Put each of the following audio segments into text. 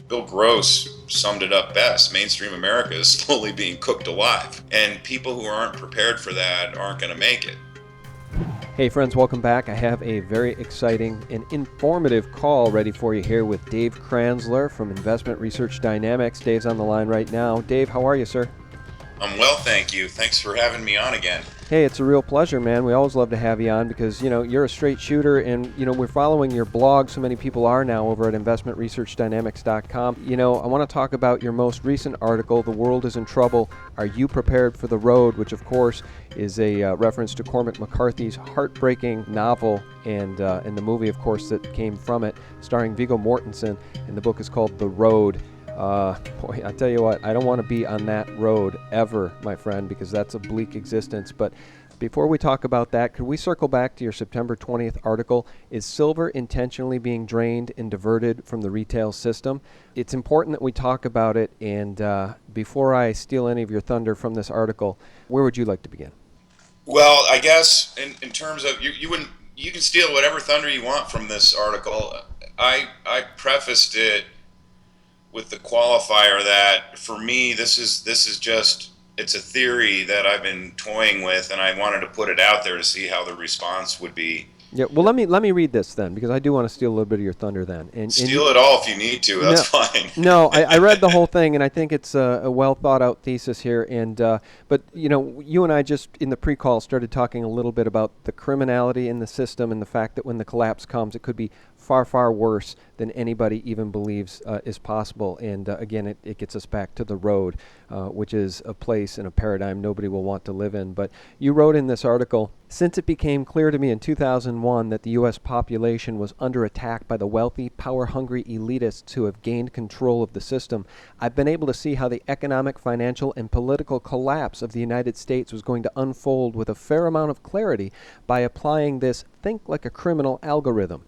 Bill Gross summed it up best. Mainstream America is slowly being cooked alive, and people who aren't prepared for that aren't going to make it. Hey friends, welcome back. I have a very exciting and informative call ready for you here with Dave Kranzler from Investment Research Dynamics. Dave's on the line right now. Dave, how are you, sir? I'm well, thank you. Thanks for having me on again. Hey, it's a real pleasure, man. We always love to have you on because, you're a straight shooter and, we're following your blog. So many people are now over at investmentresearchdynamics.com. I want to talk about your most recent article, The World is in Trouble. Are You Prepared for the Road? Which, of course, is a reference to Cormac McCarthy's heartbreaking novel and the movie, of course, that came from it, starring Viggo Mortensen. And the book is called The Road. Boy, I tell you what, I don't want to be on that road ever, my friend, because that's a bleak existence. But before we talk about that, could we circle back to your September 20th article? Is silver intentionally being drained and diverted from the retail system? It's important that we talk about it. And before I steal any of your thunder from this article, where would you like to begin? Well, I guess in terms of you can steal whatever thunder you want from this article. I prefaced it with the qualifier that for me this is just it's a theory that I've been toying with, and I wanted to put it out there to see how the response would be. Yeah, well, let me read this then, because I do want to steal a little bit of your thunder then. And Steal it all if you need to. no, That's fine. no, I read the whole thing, and I think it's a well thought out thesis here. And but you and I just in the pre-call started talking a little bit about the criminality in the system and the fact that when the collapse comes, it could be far, far worse than anybody even believes is possible. And again, it gets us back to the road, which is a place and a paradigm nobody will want to live in. But you wrote in this article, since it became clear to me in 2001 that the U.S. population was under attack by the wealthy, power-hungry elitists who have gained control of the system, I've been able to see how the economic, financial, and political collapse of the United States was going to unfold with a fair amount of clarity by applying this think like a criminal algorithm.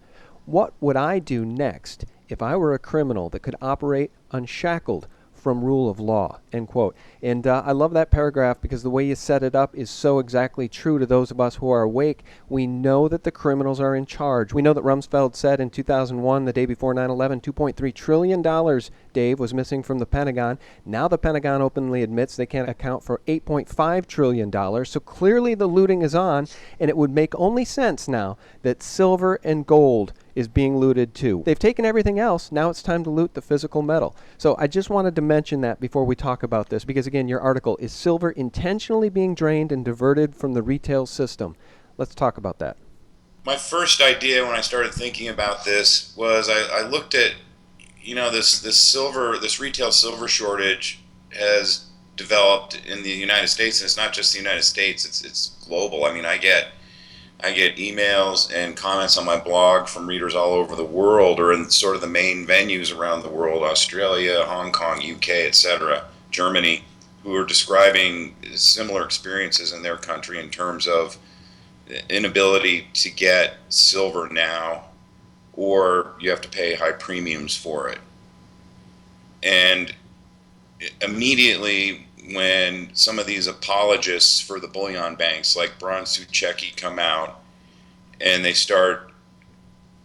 What would I do next if I were a criminal that could operate unshackled from rule of law, end quote. And I love that paragraph because the way you set it up is so exactly true to those of us who are awake. We know that the criminals are in charge. We know that Rumsfeld said in 2001, the day before 9/11, $2.3 trillion, Dave, was missing from the Pentagon. Now the Pentagon openly admits they can't account for $8.5 trillion. So clearly the looting is on, and it would make only sense now that silver and gold is being looted too. They've taken everything else. Now it's time to loot the physical metal. So I just wanted to mention that before we talk about this, because again, your article is silver intentionally being drained and diverted from the retail system. Let's talk about that. My first idea when I started thinking about this was I looked at this retail silver shortage has developed in the United States, and it's not just the United States, it's global. I mean, I get emails and comments on my blog from readers all over the world, or in sort of the main venues around the world: Australia, Hong Kong, UK, etc., Germany, who are describing similar experiences in their country in terms of inability to get silver now, or you have to pay high premiums for it. And immediately when some of these apologists for the bullion banks like Bron Sucheki come out and they start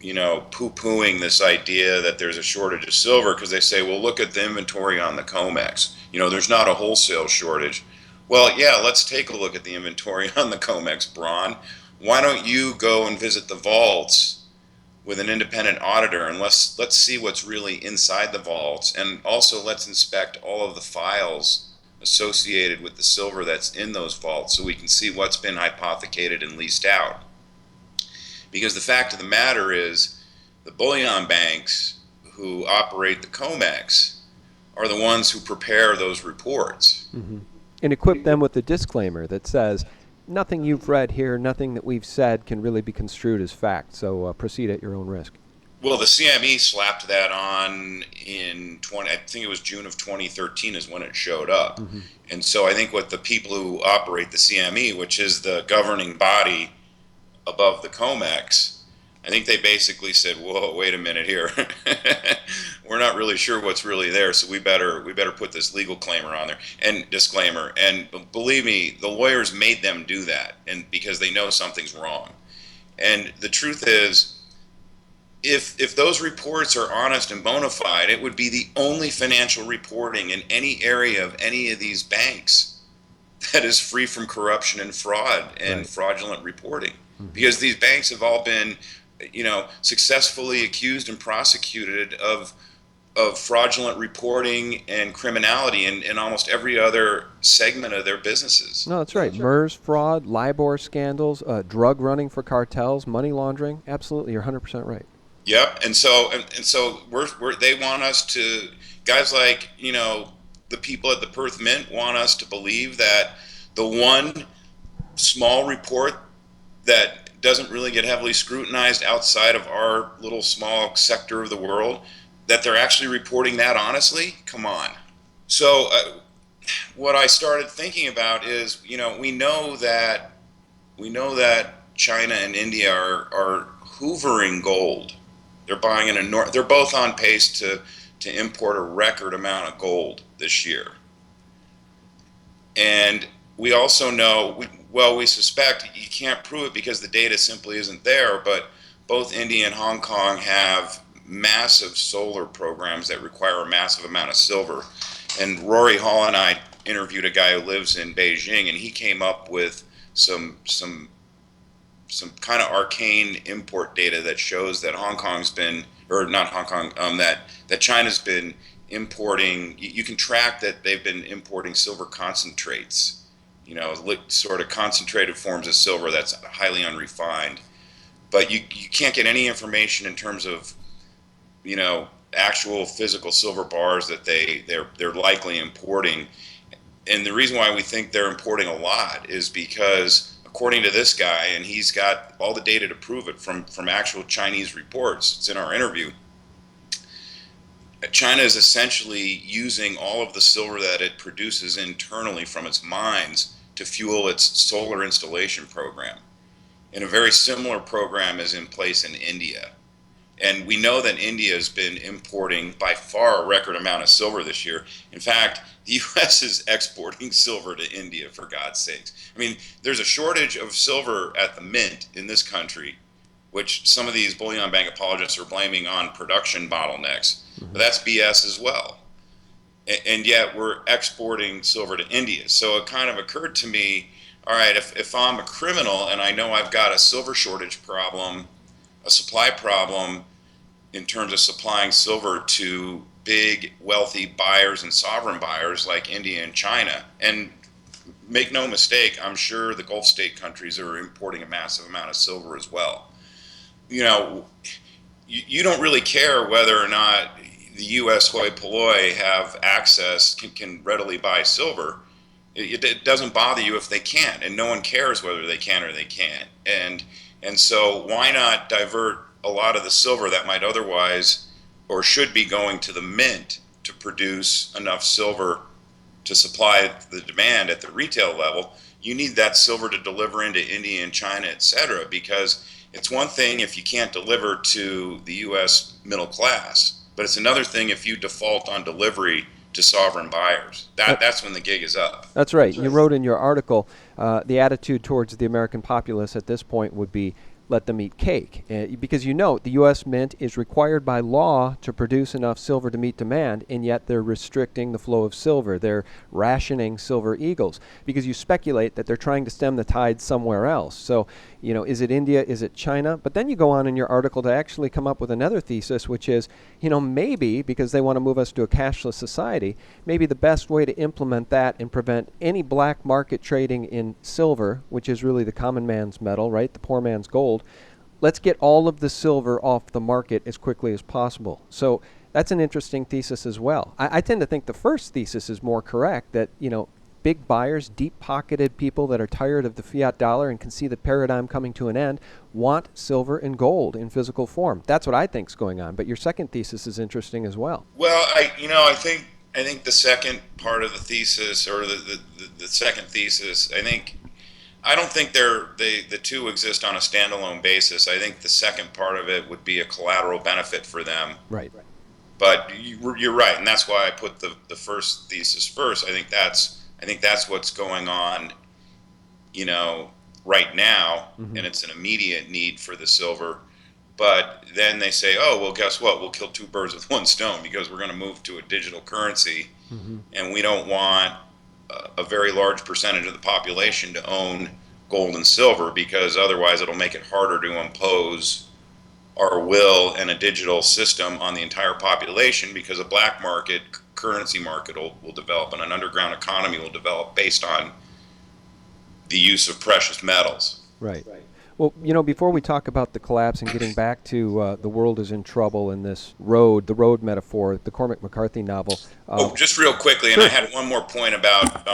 poo-pooing this idea that there's a shortage of silver, because they say, well, look at the inventory on the COMEX. There's not a wholesale shortage. Well, yeah, let's take a look at the inventory on the COMEX, Bron. Why don't you go and visit the vaults with an independent auditor, and let's see what's really inside the vaults, and also let's inspect all of the files associated with the silver that's in those vaults so we can see what's been hypothecated and leased out. Because the fact of the matter is, the bullion banks who operate the COMEX are the ones who prepare those reports. Mm-hmm. And equip them with a disclaimer that says, nothing you've read here, nothing that we've said can really be construed as fact, so proceed at your own risk. Well, the CME slapped that on I think it was June of 2013 is when it showed up. Mm-hmm. And so I think what the people who operate the CME, which is the governing body above the COMEX, I think they basically said, whoa, wait a minute here. We're not really sure what's really there, so we better put this legal disclaimer on there. And believe me, the lawyers made them do that, and because they know something's wrong. And the truth is, if those reports are honest and bona fide, it would be the only financial reporting in any area of any of these banks that is free from corruption and fraud and Right. fraudulent reporting. Hmm. Because these banks have all been, successfully accused and prosecuted of fraudulent reporting and criminality in almost every other segment of their businesses. No, that's right. MERS fraud, LIBOR scandals, drug running for cartels, money laundering. Absolutely, you're 100% right. Yep. And so they want us to, guys like, the people at the Perth Mint want us to believe that the one small report that doesn't really get heavily scrutinized outside of our little small sector of the world, that they're actually reporting that honestly. Come on. So what I started thinking about is, we know that China and India are hoovering gold. They're buying they're both on pace to import a record amount of gold this year. And we also know, we suspect, you can't prove it because the data simply isn't there, but both India and Hong Kong have massive solar programs that require a massive amount of silver. And Rory Hall and I interviewed a guy who lives in Beijing, and he came up with some kind of arcane import data that shows that Hong Kong's been, or not Hong Kong, that China's been importing. You can track that they've been importing silver concentrates, sort of concentrated forms of silver that's highly unrefined. But you can't get any information in terms of, actual physical silver bars that they're likely importing. And the reason why we think they're importing a lot is because, according to this guy, and he's got all the data to prove it from actual Chinese reports, it's in our interview, China is essentially using all of the silver that it produces internally from its mines to fuel its solar installation program. And a very similar program is in place in India. And we know that India has been importing by far a record amount of silver this year. In fact, the U.S. is exporting silver to India, for God's sakes. I mean, there's a shortage of silver at the mint in this country, which some of these bullion bank apologists are blaming on production bottlenecks. Hmm. But that's BS as well. And yet we're exporting silver to India. So it kind of occurred to me, all right, if I'm a criminal and I know I've got a silver shortage problem, a supply problem, in terms of supplying silver to big, wealthy buyers and sovereign buyers like India and China. And make no mistake, I'm sure the Gulf state countries are importing a massive amount of silver as well. You know, you don't really care whether or not the U.S. hoi polloi have access, can readily buy silver. It doesn't bother you if they can't, and no one cares whether they can or they can't. And so why not divert a lot of the silver that might otherwise or should be going to the mint to produce enough silver to supply the demand at the retail level? You need that silver to deliver into India and China, et cetera, because it's one thing if you can't deliver to the U.S. middle class, but it's another thing if you default on delivery to sovereign buyers. That's when the gig is up. That's right. You wrote in your article the attitude towards the American populace at this point would be let them eat cake. Because you know the U.S. Mint is required by law to produce enough silver to meet demand, and yet they're restricting the flow of silver. They're rationing silver eagles because you speculate that they're trying to stem the tide somewhere else. So, is it India? Is it China? But then you go on in your article to actually come up with another thesis, which is, maybe because they want to move us to a cashless society, maybe the best way to implement that and prevent any black market trading in silver, which is really the common man's metal, right? The poor man's gold. Let's get all of the silver off the market as quickly as possible. So that's an interesting thesis as well. I tend to think the first thesis is more correct, that, big buyers, deep-pocketed people that are tired of the fiat dollar and can see the paradigm coming to an end, want silver and gold in physical form. That's what I think is going on. But your second thesis is interesting as well. Well, I think the second part of the thesis, or the second thesis, I don't think the two exist on a standalone basis. I think the second part of it would be a collateral benefit for them. Right. But you're right, and that's why I put the first thesis first. I think that's what's going on, right now, Mm-hmm. and it's an immediate need for the silver. But then they say, oh, well, guess what? We'll kill two birds with one stone because we're going to move to a digital currency, Hmm. and we don't want a very large percentage of the population to own gold and silver because otherwise it'll make it harder to impose our will and a digital system on the entire population because a black market currency market will develop and an underground economy will develop based on the use of precious metals. Right. Well, before we talk about the collapse and getting back to the world is in trouble and this the road metaphor, the Cormac McCarthy novel. Oh, just real quickly, and I Sure. had one more point about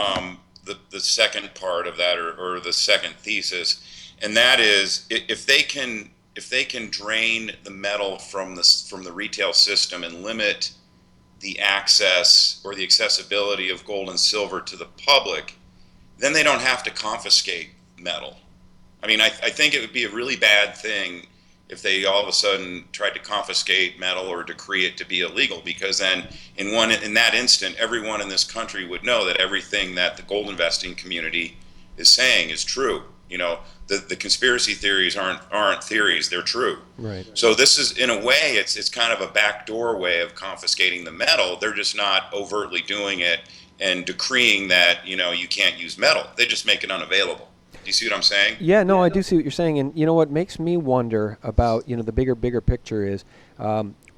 the second part of that, or the second thesis, and that is if they can drain the metal from the retail system and limit the access or the accessibility of gold and silver to the public, then they don't have to confiscate metal. I mean, I think it would be a really bad thing if they all of a sudden tried to confiscate metal or decree it to be illegal, because then in that instant, everyone in this country would know that everything that the gold investing community is saying is true. The conspiracy theories aren't theories; they're true. Right. So this is, in a way, it's kind of a backdoor way of confiscating the metal. They're just not overtly doing it and decreeing that you can't use metal. They just make it unavailable. Do you see what I'm saying? Yeah, no, I do see what you're saying, and what makes me wonder about the bigger picture is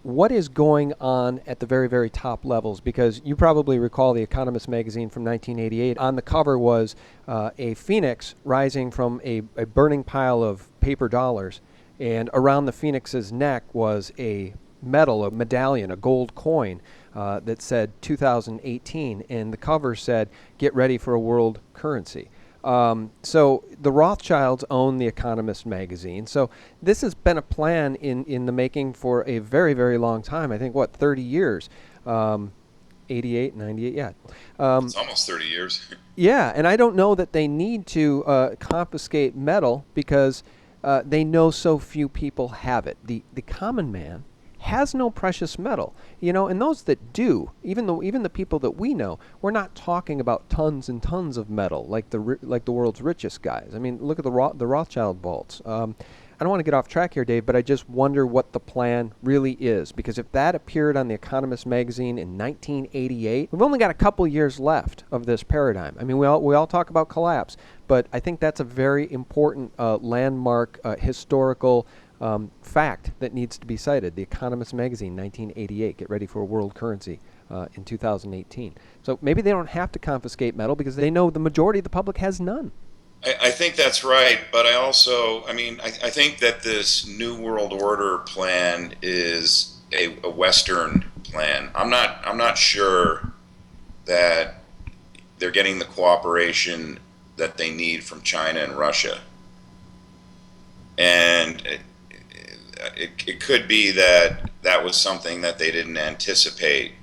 what is going on at the very very top levels. Because you probably recall the Economist magazine from 1988. On the cover was a phoenix rising from a burning pile of paper dollars, and around the phoenix's neck was a medallion, a gold coin that said 2018, and the cover said, "Get ready for a world currency." So the Rothschilds own the Economist magazine. So this has been a plan in the making for a very, very long time. I think, 30 years? 88, 98, yeah. It's almost 30 years. Yeah, and I don't know that they need to confiscate metal because they know so few people have it. The common man has no precious metal, and those that do, even the people that we know, we're not talking about tons and tons of metal like the world's richest guys. I mean, look at the Rothschild vaults. I don't want to get off track here, Dave, but I just wonder what the plan really is, because if that appeared on the Economist magazine in 1988, we've only got a couple years left of this paradigm. I mean, we all talk about collapse, but I think that's a very important landmark historical fact that needs to be cited. The Economist magazine, 1988. Get ready for a world currency in 2018. So maybe they don't have to confiscate metal because they know the majority of the public has none. I think that's right, but I think that this New World Order plan is a Western plan. I'm not sure that they're getting the cooperation that they need from China and Russia. And it could be that that was something that they didn't anticipate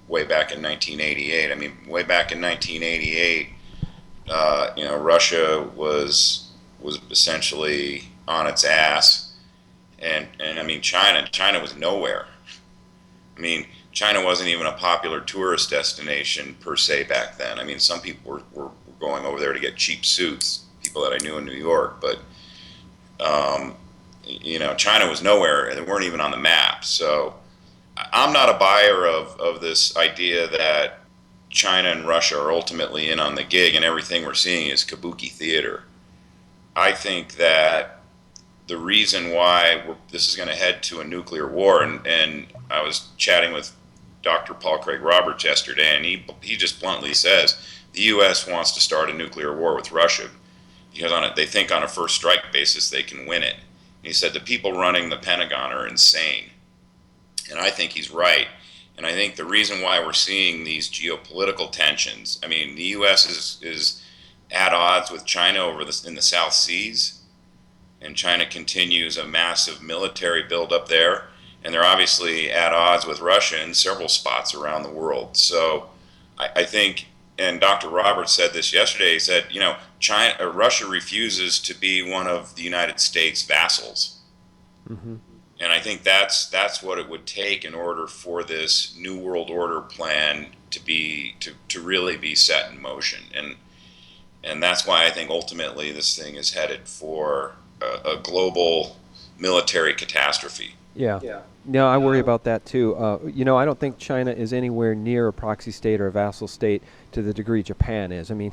way back in 1988. I mean, way back in 1988, Russia was essentially on its ass, and I mean, China was nowhere. I mean, China wasn't even a popular tourist destination per se back then. I mean, some people were going over there to get cheap suits, people that I knew in New York, but um, China was nowhere. They weren't even on the map. So I'm not a buyer of this idea that China and Russia are ultimately in on the gig and everything we're seeing is kabuki theater. I think that the reason why this is going to head to a nuclear war, and I was chatting with Dr. Paul Craig Roberts yesterday, and he just bluntly says the U.S. wants to start a nuclear war with Russia because they think on a first strike basis they can win it. And he said the people running the Pentagon are insane, and I think he's right. And I think the reason why we're seeing these geopolitical tensions, I mean, the U.S. is at odds with China in the South Seas, and China continues a massive military buildup there, and they're obviously at odds with Russia in several spots around the world. So I think, and Dr. Roberts said this yesterday. He said, Russia refuses to be one of the United States vassals. Mm-hmm. And I think that's what it would take in order for this New World Order plan to really be set in motion. And that's why I think ultimately this thing is headed for a global military catastrophe. Yeah. No, I worry about that too. I don't think China is anywhere near a proxy state or a vassal state to the degree Japan is. I mean,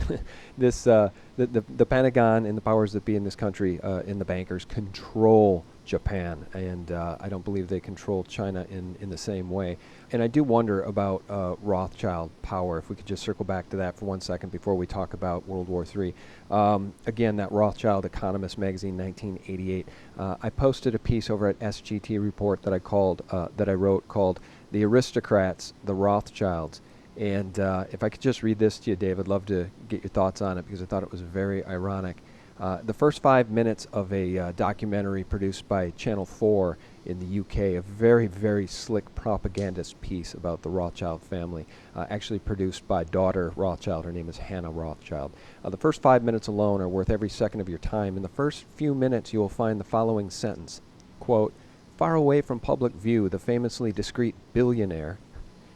the Pentagon and the powers that be in this country and the bankers control Japan, and I don't believe they control China in the same way. And I do wonder about Rothschild power, if we could just circle back to that for 1 second before we talk about World War III. Again, that Rothschild Economist magazine, 1988. I posted a piece over at SGT Report that I wrote called "The Aristocrats, the Rothschilds." And if I could just read this to you, Dave, I'd love to get your thoughts on it because I thought it was very ironic. The first 5 minutes of a documentary produced by Channel 4 in the UK, a very, very slick propagandist piece about the Rothschild family, actually produced by daughter Rothschild. Her name is Hannah Rothschild. The first 5 minutes alone are worth every second of your time. In the first few minutes, you will find the following sentence, quote, "Far away from public view, the famously discreet billionaire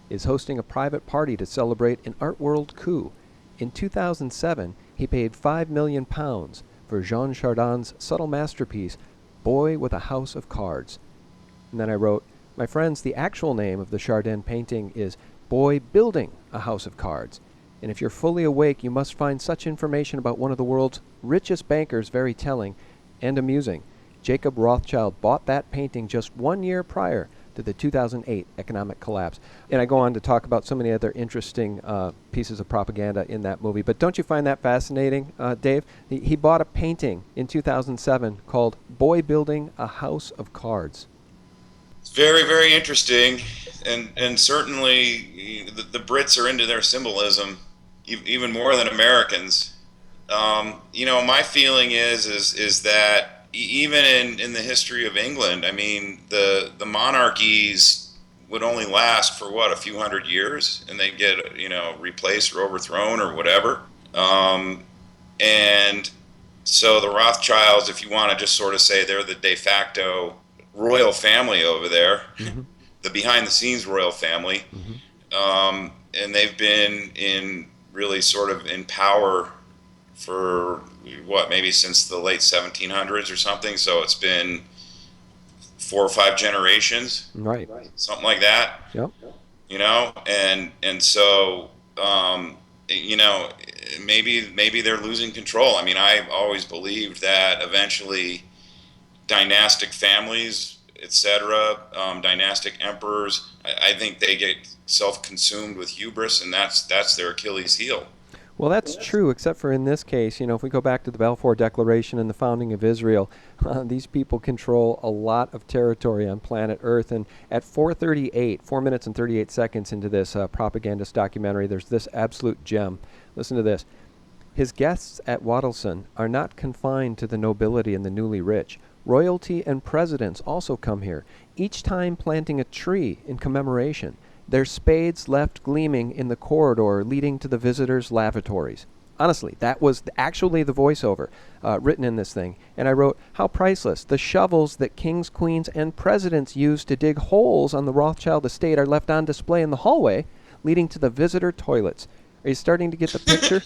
is hosting a private party to celebrate an art world coup. In 2007, he paid £5 million for Jean Chardin's subtle masterpiece, Boy with a House of Cards." And then I wrote, "My friends, the actual name of the Chardin painting is Boy Building a House of Cards. And if you're fully awake, you must find such information about one of the world's richest bankers very telling and amusing. Jacob Rothschild bought that painting just 1 year prior to the 2008 economic collapse." And I go on to talk about so many other interesting pieces of propaganda in that movie. But don't you find that fascinating, Dave? He bought a painting in 2007 called Boy Building a House of Cards. It's very, very interesting, and certainly the Brits are into their symbolism even more than Americans. My feeling is that even in the history of England, I mean, the monarchies would only last for what, a few hundred years, and they get replaced or overthrown or whatever. And so the Rothschilds, if you want to just sort of say they're the de facto royal family over there, Mm-hmm. the behind the scenes royal family, and they've been in really sort of in power for what, maybe since the late 1700s or something. So it's been 4 or 5 generations, Right. something like that. Yep. And so maybe they're losing control. I mean, I always believed that eventually dynastic families, etc., dynastic emperors, I think they get self-consumed with hubris, and that's their Achilles heel. Well, that's true, except for in this case, if we go back to the Balfour Declaration and the founding of Israel, these people control a lot of territory on planet Earth. And at 4:38, 4 minutes and 38 seconds into this propagandist documentary, there's this absolute gem. Listen to this. "His guests at Waddleson are not confined to the nobility and the newly rich. Royalty and presidents also come here, each time planting a tree in commemoration, their spades left gleaming in the corridor leading to the visitors' lavatories." Honestly, that was actually the voiceover written in this thing. And I wrote, "How priceless. The shovels that kings, queens, and presidents used to dig holes on the Rothschild estate are left on display in the hallway leading to the visitor toilets." Are you starting to get the picture?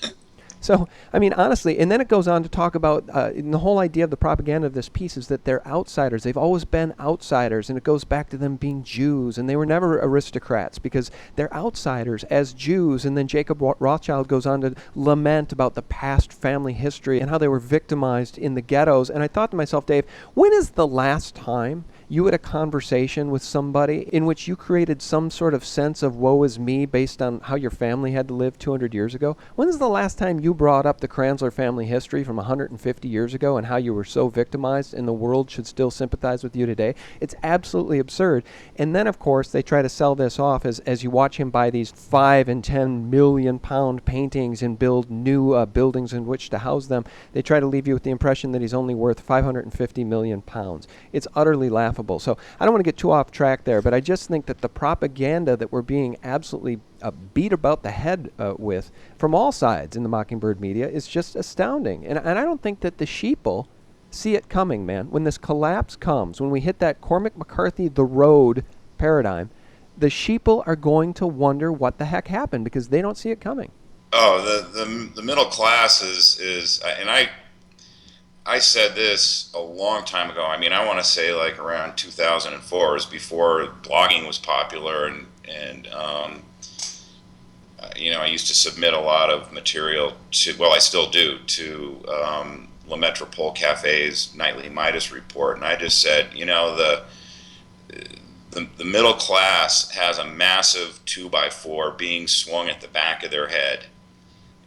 So, I mean, honestly, and then it goes on to talk about, and the whole idea of the propaganda of this piece is that they're outsiders. They've always been outsiders, and it goes back to them being Jews, and they were never aristocrats because they're outsiders as Jews. And then Jacob Rothschild goes on to lament about the past family history and how they were victimized in the ghettos. And I thought to myself, Dave, when is the last time you had a conversation with somebody in which you created some sort of sense of woe is me based on how your family had to live 200 years ago? When is the last time you brought up the Kranzler family history from 150 years ago and how you were so victimized and the world should still sympathize with you today? It's absolutely absurd. And then, of course, they try to sell this off as you watch him buy these 5 and 10 million pound paintings and build new buildings in which to house them. They try to leave you with the impression that he's only worth 550 million pounds. It's utterly laughable. So I don't want to get too off track there, but I just think that the propaganda that we're being absolutely beat about the head with from all sides in the Mockingbird media is just astounding. And I don't think that the sheeple see it coming, man. When this collapse comes, when we hit that Cormac McCarthy, the road paradigm, the sheeple are going to wonder what the heck happened because they don't see it coming. Oh, the middle class is and I said this a long time ago. I mean, I want to say like around 2004, is before blogging was popular, and I used to submit a lot of material to, well, I still do, to La Metropole Cafe's nightly Midas report, and I just said, the middle class has a massive 2x4 being swung at the back of their head,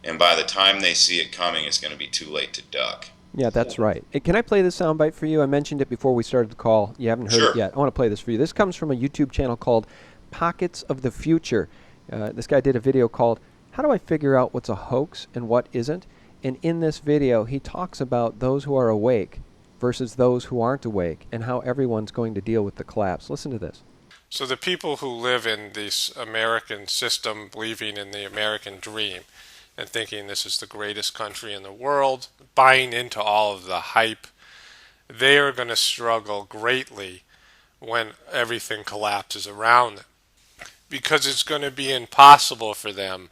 and by the time they see it coming, it's going to be too late to duck. Yeah, that's right. Can I play this soundbite for you? I mentioned it before we started the call. You haven't heard it Sure. yet. I want to play this for you. This comes from a YouTube channel called Pockets of the Future. This guy did a video called How Do I Figure Out What's a Hoax and What Isn't? And in this video, he talks about those who are awake versus those who aren't awake and how everyone's going to deal with the collapse. Listen to this. So the people who live in this American system, believing in the American dream and thinking this is the greatest country in the world, buying into all of the hype, they are going to struggle greatly when everything collapses around them, because it's going to be impossible for them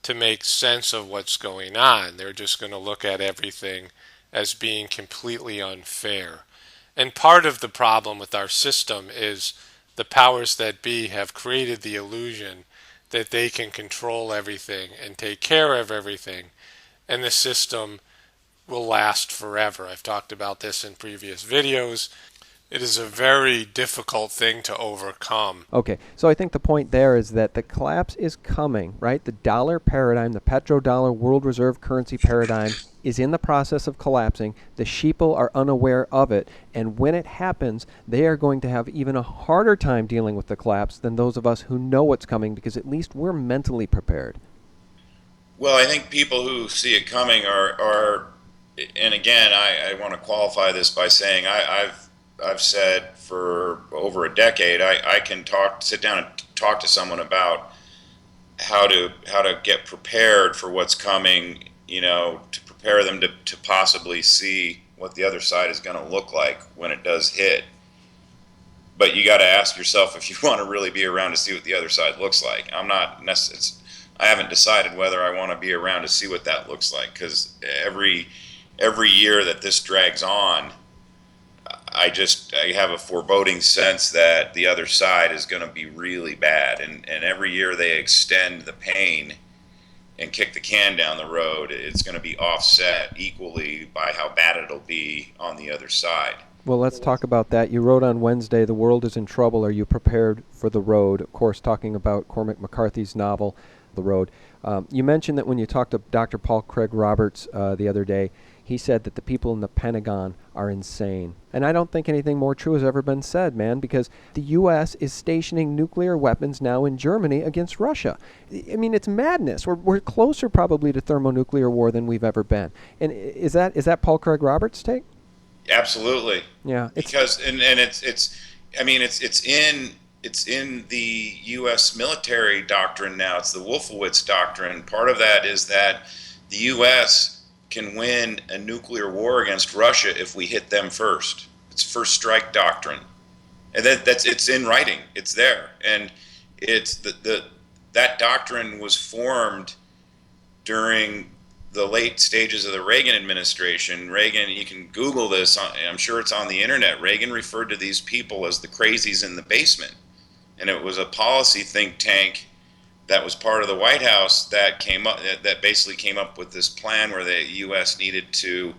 to make sense of what's going on. They're just going to look at everything as being completely unfair. And part of the problem with our system is the powers that be have created the illusion that they can control everything and take care of everything, and the system will last forever. I've talked about this in previous videos. It is a very difficult thing to overcome. Okay, so I think the point there is that the collapse is coming, right? The dollar paradigm, the petrodollar world reserve currency paradigm is in the process of collapsing. The sheeple are unaware of it, and when it happens, they are going to have even a harder time dealing with the collapse than those of us who know what's coming, because at least we're mentally prepared. Well, I think people who see it coming are and again, I want to qualify this by saying I've said for over a decade I can sit down and talk to someone about how to get prepared for what's coming, to prepare them to possibly see what the other side is going to look like when it does hit. But you got to ask yourself if you want to really be around to see what the other side looks like. I haven't decided whether I want to be around to see what that looks like, because every year that this drags on, I have a foreboding sense that the other side is going to be really bad, and every year they extend the pain and kick the can down the road, it's going to be offset equally by how bad it'll be on the other side. Well, let's talk about that. You wrote on Wednesday, "The world is in trouble. Are you prepared for the road?" Of course, talking about Cormac McCarthy's novel, The Road. You mentioned that when you talked to Dr. Paul Craig Roberts the other day, he said that the people in the Pentagon are insane. And I don't think anything more true has ever been said, man, because the U.S. is stationing nuclear weapons now in Germany against Russia. I mean, it's madness. We're closer probably to thermonuclear war than we've ever been. And is that Paul Craig Roberts' take? Absolutely. Yeah. Because it's in the U.S. military doctrine now. It's the Wolfowitz doctrine. Part of that is that the U.S. can win a nuclear war against Russia if we hit them first. It's first strike doctrine, and it's in writing. It's there, and it's that doctrine was formed during the late stages of the Reagan administration. Reagan, you can Google this. I'm sure it's on the internet. Reagan referred to these people as the crazies in the basement, and it was a policy think tank that was part of the White House that basically came up with this plan where the U.S. needed to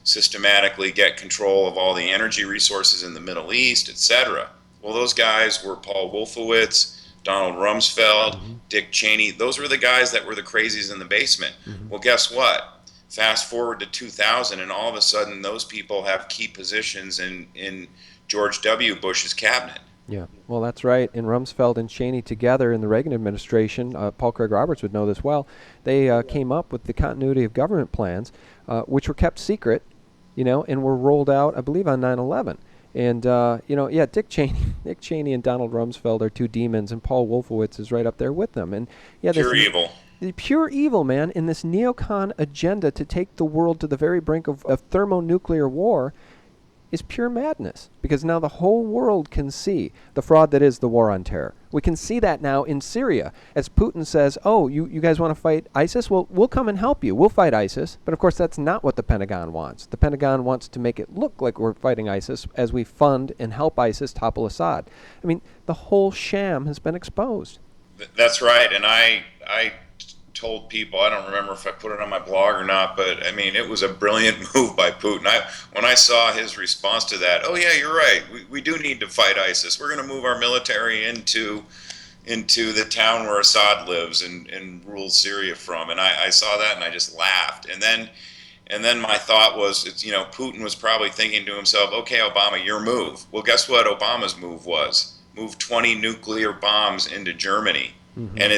systematically get control of all the energy resources in the Middle East, etc. Well, those guys were Paul Wolfowitz, Donald Rumsfeld, Dick Cheney. Those were the guys that were the crazies in the basement. Well, guess what? Fast forward to 2000, and all of a sudden those people have key positions in George W. Bush's cabinet. Yeah, well, that's right. And Rumsfeld and Cheney together in the Reagan administration, Paul Craig Roberts would know this well, they came up with the continuity of government plans, which were kept secret, and were rolled out, I believe, on 9/11. And, Dick Cheney and Donald Rumsfeld are two demons, and Paul Wolfowitz is right up there with them. And Pure evil. The pure evil, man, in this neocon agenda to take the world to the very brink of thermonuclear war is pure madness, because now the whole world can see the fraud that is the war on terror. We can see that now in Syria. As Putin says, oh, you guys want to fight ISIS? Well, we'll come and help you. We'll fight ISIS. But of course, that's not what the Pentagon wants. The Pentagon wants to make it look like we're fighting ISIS as we fund and help ISIS topple Assad. I mean, the whole sham has been exposed. That's right. And I told people, I don't remember if I put it on my blog or not, but I mean, it was a brilliant move by Putin. When I saw his response to that, oh yeah, you're right. We do need to fight ISIS. We're going to move our military into the town where Assad lives and rules Syria from. And I saw that and I just laughed. And then my thought was, Putin was probably thinking to himself, okay, Obama, your move. Well, guess what Obama's move was? Move 20 nuclear bombs into Germany. Mm-hmm. And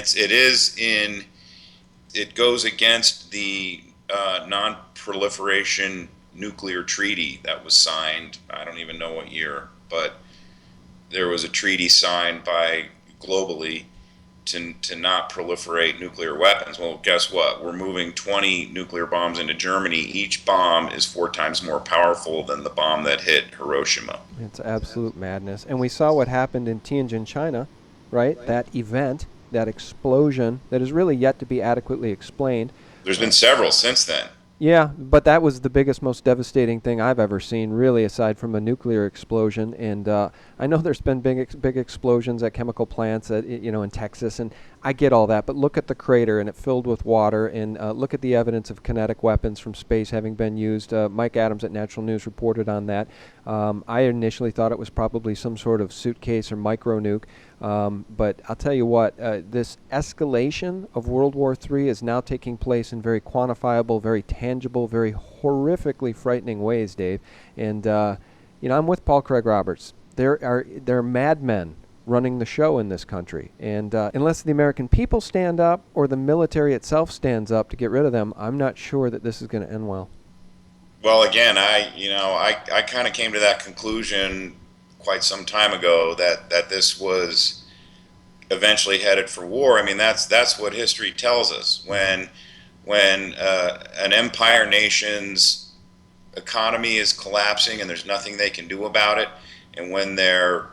it goes against the non-proliferation nuclear treaty that was signed. I don't even know what year, but there was a treaty signed globally to not proliferate nuclear weapons. Well, guess what? We're moving 20 nuclear bombs into Germany. Each bomb is 4 times more powerful than the bomb that hit Hiroshima. It's absolute madness. And we saw what happened in Tianjin, China, right? That event, that explosion that is really yet to be adequately explained. There's been several since then. Yeah, but that was the biggest, most devastating thing I've ever seen, really, aside from a nuclear explosion. And I know there's been big explosions at chemical plants, in Texas, and I get all that. But look at the crater, and it filled with water, and look at the evidence of kinetic weapons from space having been used. Mike Adams at Natural News reported on that. I initially thought it was probably some sort of suitcase or micro nuke. But I'll tell you what, this escalation of World War III is now taking place in very quantifiable, very tangible, very horrifically frightening ways, Dave. And, I'm with Paul Craig Roberts. There are madmen running the show in this country. And unless the American people stand up or the military itself stands up to get rid of them, I'm not sure that this is going to end well. Well, again, I kind of came to that conclusion quite some time ago that this was eventually headed for war. I mean, that's what history tells us. When an empire nation's economy is collapsing and there's nothing they can do about it, and when their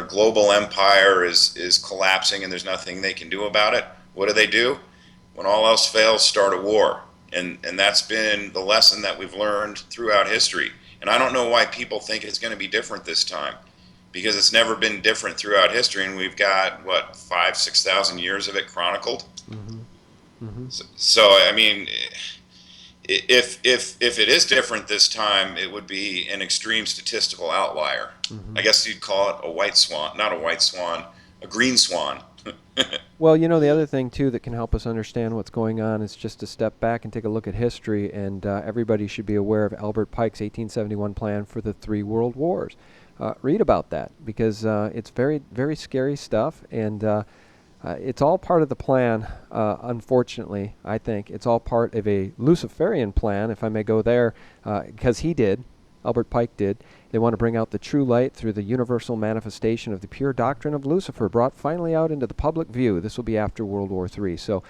global empire is collapsing and there's nothing they can do about it, what do? When all else fails, start a war. And that's been the lesson that we've learned throughout history. And I don't know why people think it's going to be different this time, because it's never been different throughout history, and we've got 5,000-6,000 years of it chronicled. Mm-hmm. Mm-hmm. So I mean, if it is different this time, it would be an extreme statistical outlier. Mm-hmm. I guess you'd call it a white swan, not a white swan, a green swan. Well, the other thing, too, that can help us understand what's going on is just to step back and take a look at history, and everybody should be aware of Albert Pike's 1871 plan for the 3 world wars. Read about that, because it's very, very scary stuff, and it's all part of the plan, unfortunately, I think. It's all part of a Luciferian plan, if I may go there, because Albert Pike did. They want to bring out the true light through the universal manifestation of the pure doctrine of Lucifer, brought finally out into the public view. This will be after World War III. So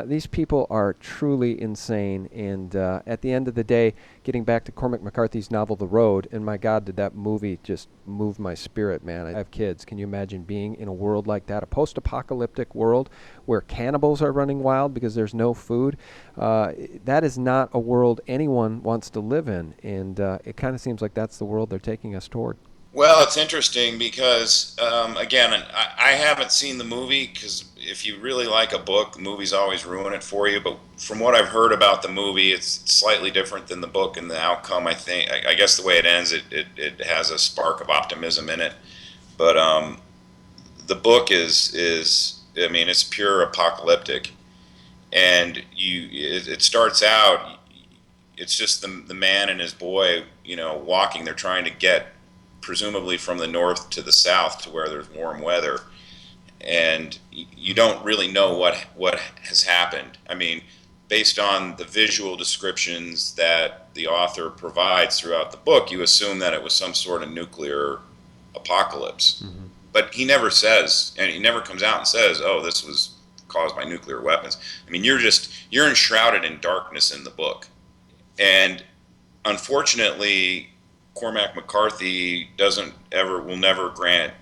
these people are truly insane. And at the end of the day, getting back to Cormac McCarthy's novel, The Road, and my God, did that movie just move my spirit, man. I have kids. Can you imagine being in a world like that, a post-apocalyptic world where cannibals are running wild because there's no food? That is not a world anyone wants to live in. And it kind of seems like that's the world they're taking us toward. Well, it's interesting because, again, I haven't seen the movie, because if you really like a book, the movies always ruin it for you. But from what I've heard about the movie, it's slightly different than the book, and the outcome, I guess the way it ends, it has a spark of optimism in it. But the book is I mean, it's pure apocalyptic. And it starts out, it's just the man and his boy, walking. They're trying to get presumably from the north to the south to where there's warm weather, and you don't really know what has happened. I mean, based on the visual descriptions that the author provides throughout the book, you assume that it was some sort of nuclear apocalypse. Mm-hmm. But he never says, and he never comes out and says, oh, this was caused by nuclear weapons. I mean, you're enshrouded in darkness in the book. And unfortunately, Cormac McCarthy will never grant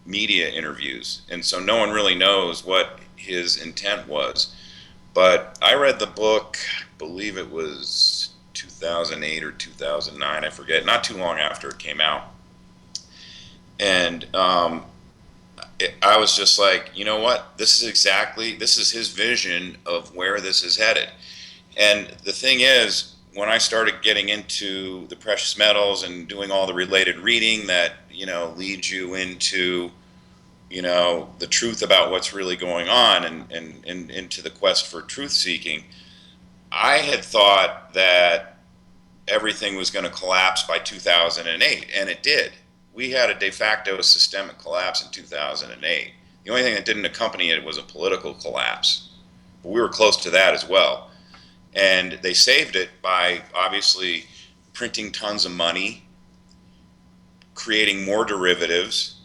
media interviews, and so no one really knows what his intent was. But I read the book, I believe it was 2008 or 2009, I forget, not too long after it came out. And I was just like, you know what? This is his vision of where this is headed. And the thing is, when I started getting into the precious metals and doing all the related reading that, leads you into, the truth about what's really going on and into the quest for truth seeking, I had thought that everything was going to collapse by 2008, and it did. We had a de facto systemic collapse in 2008. The only thing that didn't accompany it was a political collapse. But we were close to that as well. And they saved it by obviously printing tons of money, creating more derivatives,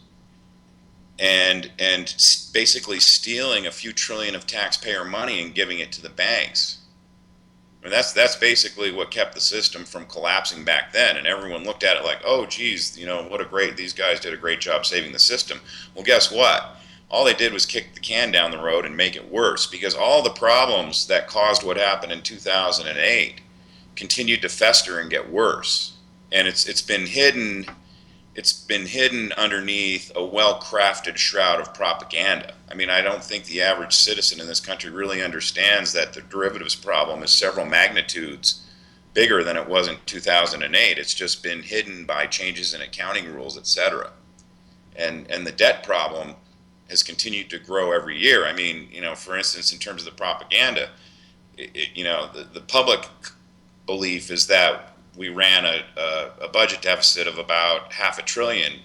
and basically stealing a few trillion of taxpayer money and giving it to the banks. I mean, that's basically what kept the system from collapsing back then, and everyone looked at it like, oh geez, these guys did a great job saving the system. Well, guess what? All they did was kick the can down the road and make it worse, because all the problems that caused what happened in 2008 continued to fester and get worse. And it's been hidden underneath a well-crafted shroud of propaganda. I mean, I don't think the average citizen in this country really understands that the derivatives problem is several magnitudes bigger than it was in 2008. It's just been hidden by changes in accounting rules, etc. And the debt problem has continued to grow every year. I mean, for instance, in terms of the propaganda, the public belief is that we ran a budget deficit of about $500 billion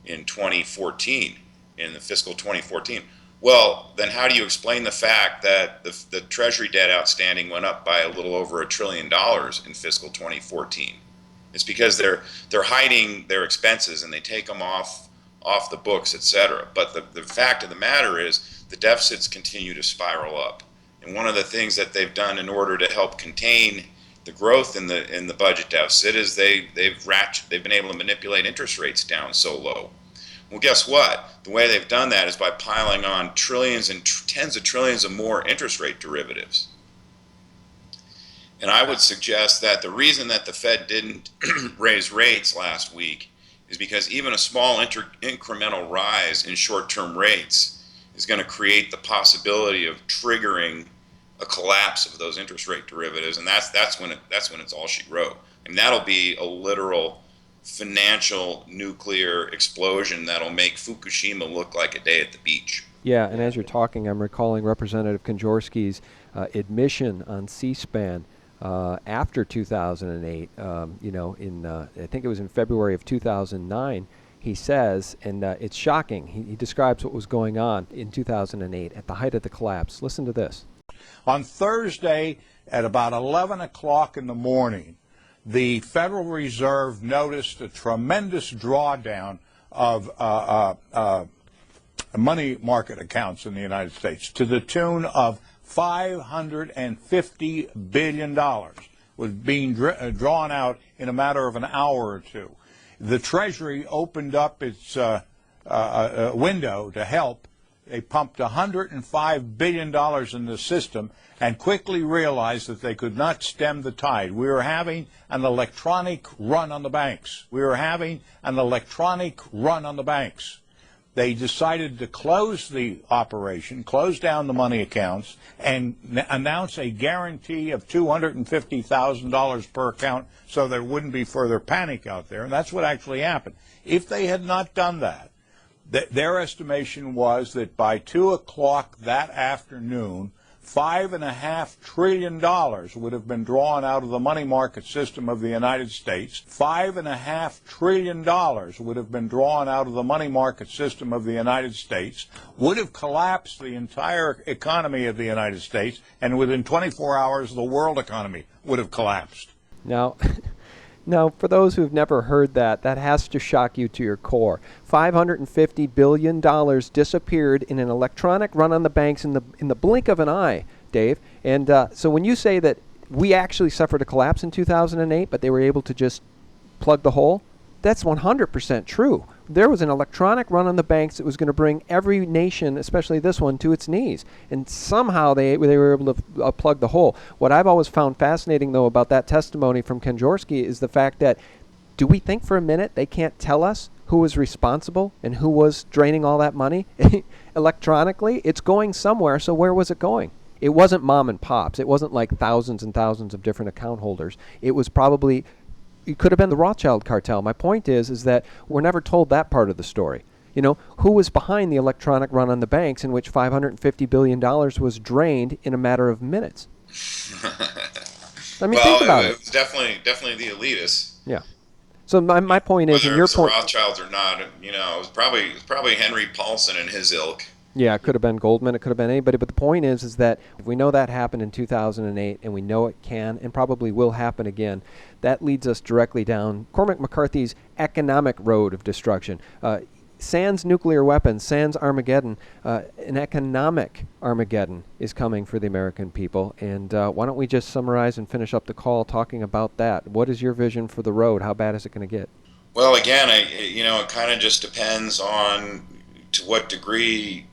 in 2014, in the fiscal 2014. Well, then how do you explain the fact that the Treasury debt outstanding went up by a little over $1 trillion in fiscal 2014? It's because they're hiding their expenses and they take them off the books, etc. But the fact of the matter is the deficits continue to spiral up. And one of the things that they've done in order to help contain the growth in the budget deficit is they've been able to manipulate interest rates down so low. Well, guess what? The way they've done that is by piling on trillions and tens of trillions of more interest rate derivatives. And I would suggest that the reason that the Fed didn't raise rates last week is because even a small incremental rise in short-term rates is going to create the possibility of triggering a collapse of those interest rate derivatives, and that's when it's all she wrote. And that'll be a literal financial nuclear explosion that'll make Fukushima look like a day at the beach. Yeah, and as you're talking, I'm recalling Representative Konjorski's admission on C-SPAN after 2008. I think it was in February of 2009. He says, and it's shocking. He describes what was going on in 2008 at the height of the collapse. Listen to this. On Thursday at about 11 o'clock in the morning, the Federal Reserve noticed a tremendous drawdown of money market accounts in the United States to the tune of $550 billion was being drawn out in a matter of an hour or two. The Treasury opened up its window to help. They pumped $105 billion in the system and quickly realized that they could not stem the tide. We were having an electronic run on the banks. They decided to close the operation, close down the money accounts, and announce a guarantee of $250,000 per account so there wouldn't be further panic out there. And that's what actually happened. If they had not done that, their estimation was that by 2 o'clock that afternoon, $5.5 trillion would have been drawn out of the money market system of the United States. $5.5 trillion would have been drawn out of the money market system of the United States, would have collapsed the entire economy of the United States, and within 24 hours the world economy would have collapsed. Now, for those who've never heard that has to shock you to your core. $550 billion disappeared in an electronic run on the banks in the blink of an eye, Dave. And so when you say that we actually suffered a collapse in 2008, but they were able to just plug the hole, that's 100% true. There was an electronic run on the banks that was going to bring every nation, especially this one, to its knees. And somehow they were able to plug the hole. What I've always found fascinating, though, about that testimony from Kanjorski is the fact that, do we think for a minute they can't tell us who was responsible and who was draining all that money electronically? It's going somewhere, so where was it going? It wasn't mom and pops. It wasn't like thousands and thousands of different account holders. It was probably, it could have been the Rothschild cartel. My point is that we're never told that part of the story. You know, who was behind the electronic run on the banks in which $550 billion was drained in a matter of minutes? I mean, think about it was definitely the elitists. Yeah. So my point is, Whether and it your was the point, Rothschilds or not, you know, it was probably Henry Paulson and his ilk. yeah, it could have been Goldman, it could have been anybody, but the point is that if we know that happened in 2008, and we know it can and probably will happen again, that leads us directly down Cormac McCarthy's economic road of destruction. Sans nuclear weapons, sans Armageddon, an economic Armageddon is coming for the American people. And why don't we just summarize and finish up the call talking about that? What is your vision for the road? How bad is it going to get? Well, again, it kind of just depends on to what degree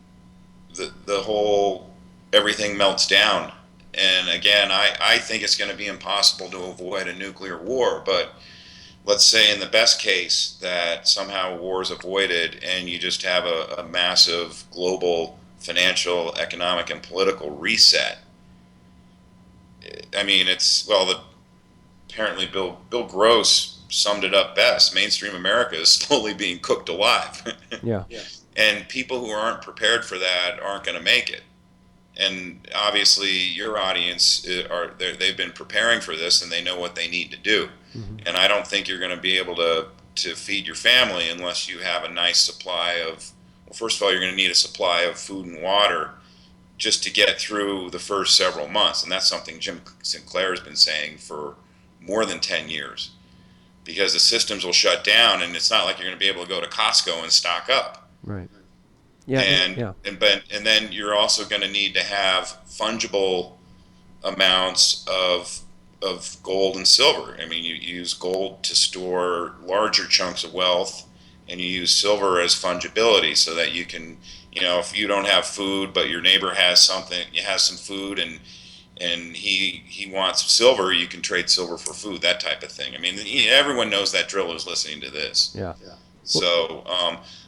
the whole everything melts down. And again, I think it's going to be impossible to avoid a nuclear war, but let's say in the best case that somehow war is avoided and you just have a massive global financial, economic, and political reset. I mean, apparently Bill Gross summed it up best. Mainstream America is slowly being cooked alive. Yeah. And people who aren't prepared for that aren't going to make it. And obviously your audience they've been preparing for this and they know what they need to do. Mm-hmm. And I don't think you're going to be able to feed your family unless you have a nice supply of, well, first of all, you're going to need a supply of food and water just to get through the first several months. And that's something Jim Sinclair has been saying for more than 10 years, because the systems will shut down and it's not like you're going to be able to go to Costco and stock up. Right. Yeah. And then you're also going to need to have fungible amounts of gold and silver. I mean, you use gold to store larger chunks of wealth, and you use silver as fungibility so that you can, if you don't have food but your neighbor has something, you have some food, and he wants silver, you can trade silver for food, that type of thing. I mean, everyone knows that drill who's listening to this. Yeah. So,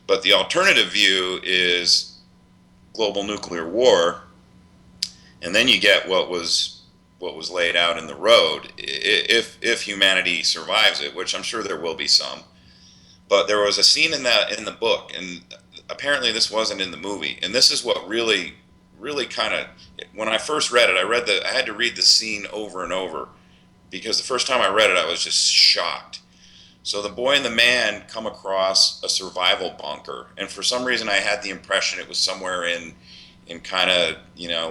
but the alternative view is global nuclear war, and then you get what was laid out in the road, if humanity survives it, which I'm sure there will be some. But there was a scene in the book, and apparently this wasn't in the movie, and this is what really kind of, when I first read it, I had to read the scene over and over, because the first time I read it I was just shocked. So the boy and the man come across a survival bunker, and for some reason I had the impression it was somewhere in kind of,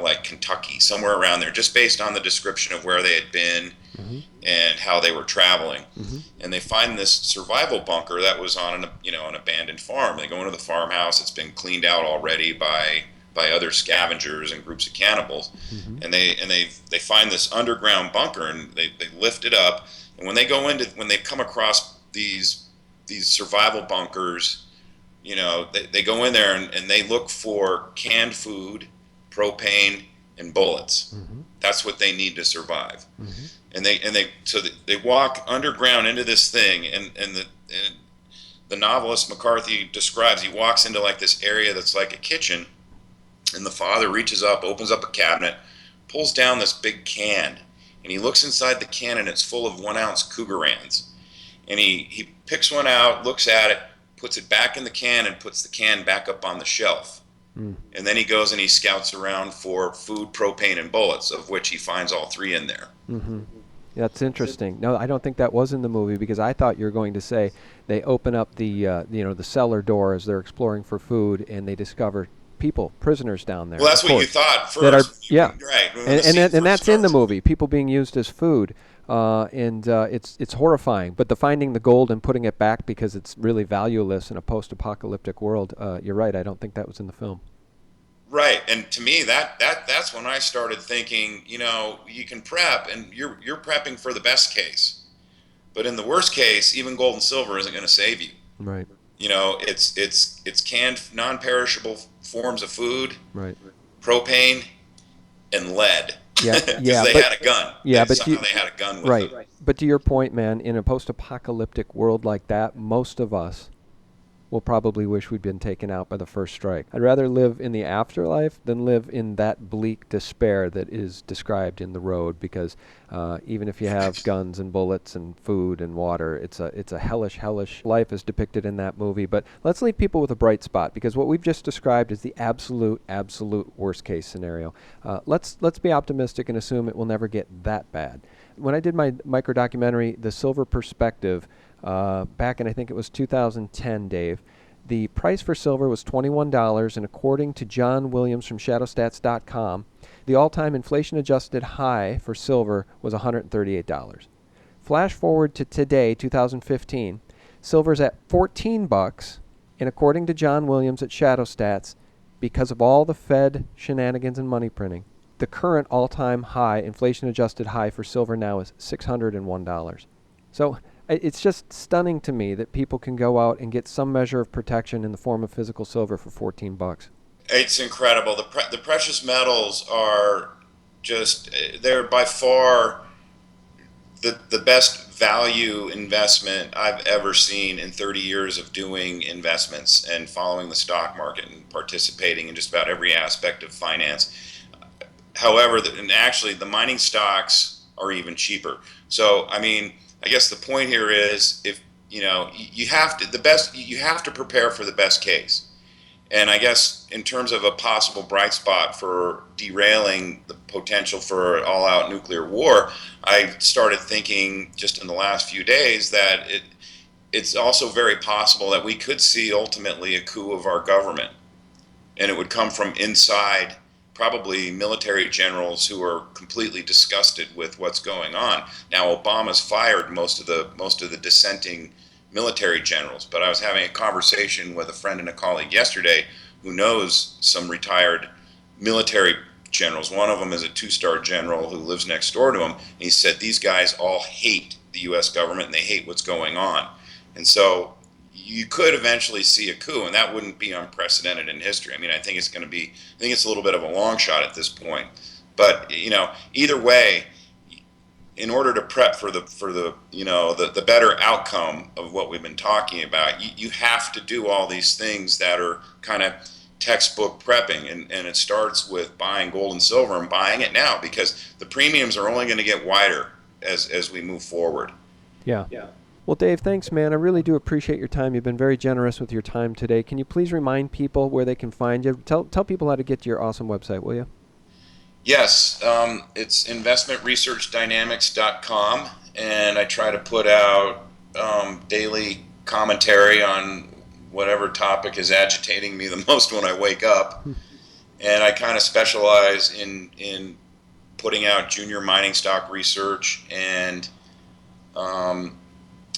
like Kentucky, somewhere around there, just based on the description of where they had been. Mm-hmm. And how they were traveling. Mm-hmm. And they find this survival bunker that was on an abandoned farm. They go into the farmhouse, it's been cleaned out already by other scavengers and groups of cannibals. Mm-hmm. And they find this underground bunker, and they lift it up, and when they come across these survival bunkers, they go in there and they look for canned food, propane, and bullets. Mm-hmm. That's what they need to survive. Mm-hmm. And they walk underground into this thing, and the novelist McCarthy describes, he walks into like this area that's like a kitchen, and the father reaches up, opens up a cabinet, pulls down this big can, and he looks inside the can, and it's full of 1-ounce Cougarans. And he picks one out, looks at it, puts it back in the can, and puts the can back up on the shelf. Mm. And then he goes and he scouts around for food, propane, and bullets, of which he finds all 3 in there. Mm-hmm. That's interesting. No, I don't think that was in the movie, because I thought you were going to say they open up the the cellar door as they're exploring for food, and they discover prisoners down there. Well, that's what you thought first. Right. And that's in the movie. People being used as food, and it's horrifying. But finding the gold and putting it back because it's really valueless in a post-apocalyptic world. You're right. I don't think that was in the film. Right, and to me that's when I started thinking, you can prep, and you're prepping for the best case, but in the worst case, even gold and silver isn't going to save you. Right. it's canned non-perishable forms of food, Right. propane, and lead. Yeah, Because yeah, they but had a gun. yeah, but Somehow they had a gun with right. them. But to your point, man, in a post-apocalyptic world like that, most of us will probably wish we'd been taken out by the first strike. I'd rather live in the afterlife than live in that bleak despair that is described in The Road, because even if you have guns and bullets and food and water, it's a hellish life as depicted in that movie. But let's leave people with a bright spot, because what we've just described is the absolute worst case scenario. Let's be optimistic and assume it will never get that bad. When I did my micro documentary, The Silver Perspective, back in, I think it was 2010, Dave, the price for silver was $21, and according to John Williams from shadowstats.com, the all-time inflation-adjusted high for silver was $138. Flash forward to today, 2015, silver's at $14, and according to John Williams at ShadowStats, because of all the Fed shenanigans and money printing, the current all-time high, inflation-adjusted high for silver now is $601. So it's just stunning to me that people can go out and get some measure of protection in the form of physical silver for $14. It's incredible. The precious metals are they're by far the best value investment I've ever seen in 30 years of doing investments and following the stock market and participating in just about every aspect of finance. However, and actually the mining stocks are even cheaper. So, I mean, I guess the point here is, if you have to prepare for the best case. And I guess in terms of a possible bright spot for derailing the potential for an all-out nuclear war, I started thinking just in the last few days that it's also very possible that we could see ultimately a coup of our government, and it would come from inside, probably military generals who are completely disgusted with what's going on. Now, Obama's fired most of the dissenting military generals, but I was having a conversation with a friend and a colleague yesterday who knows some retired military generals. One of them is a 2-star general who lives next door to him, and he said these guys all hate the U.S. government and they hate what's going on. And so you could eventually see a coup, and that wouldn't be unprecedented in history. I mean, I think it's a little bit of a long shot at this point. But, either way, in order to prep for the better outcome of what we've been talking about, you have to do all these things that are kind of textbook prepping, and it starts with buying gold and silver and buying it now, because the premiums are only going to get wider as we move forward. Yeah. Well, Dave, thanks, man. I really do appreciate your time. You've been very generous with your time today. Can you please remind people where they can find you? Tell people how to get to your awesome website, will you? Yes, it's investmentresearchdynamics.com, and I try to put out daily commentary on whatever topic is agitating me the most when I wake up. And I kind of specialize in putting out junior mining stock research and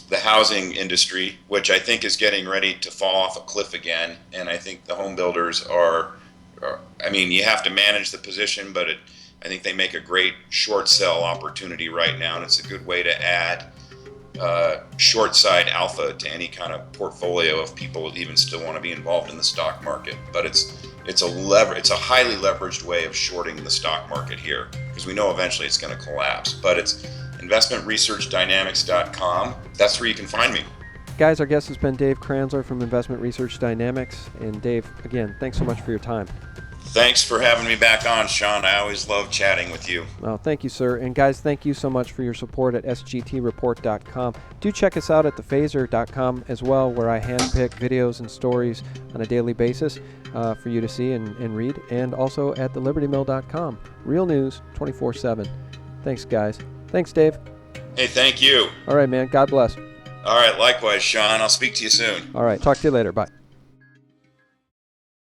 the housing industry, which I think is getting ready to fall off a cliff again. And I think the home builders you have to manage the position, but I think they make a great short sell opportunity right now, and it's a good way to add short side alpha to any kind of portfolio if people even still want to be involved in the stock market. But it's a highly leveraged way of shorting the stock market here, because we know eventually it's going to collapse. But it's investmentresearchdynamics.com. That's where you can find me. Guys, our guest has been Dave Kranzler from Investment Research Dynamics. And Dave, again, thanks so much for your time. Thanks for having me back on, Sean. I always love chatting with you. Well, thank you, sir. And guys, thank you so much for your support at sgtreport.com. Do check us out at thephaser.com as well, where I handpick videos and stories on a daily basis for you to see and read. And also at thelibertymill.com. Real news 24/7. Thanks, guys. Thanks, Dave. Hey, thank you. All right, man. God bless. All right, likewise, Sean. I'll speak to you soon. All right. Talk to you later. Bye.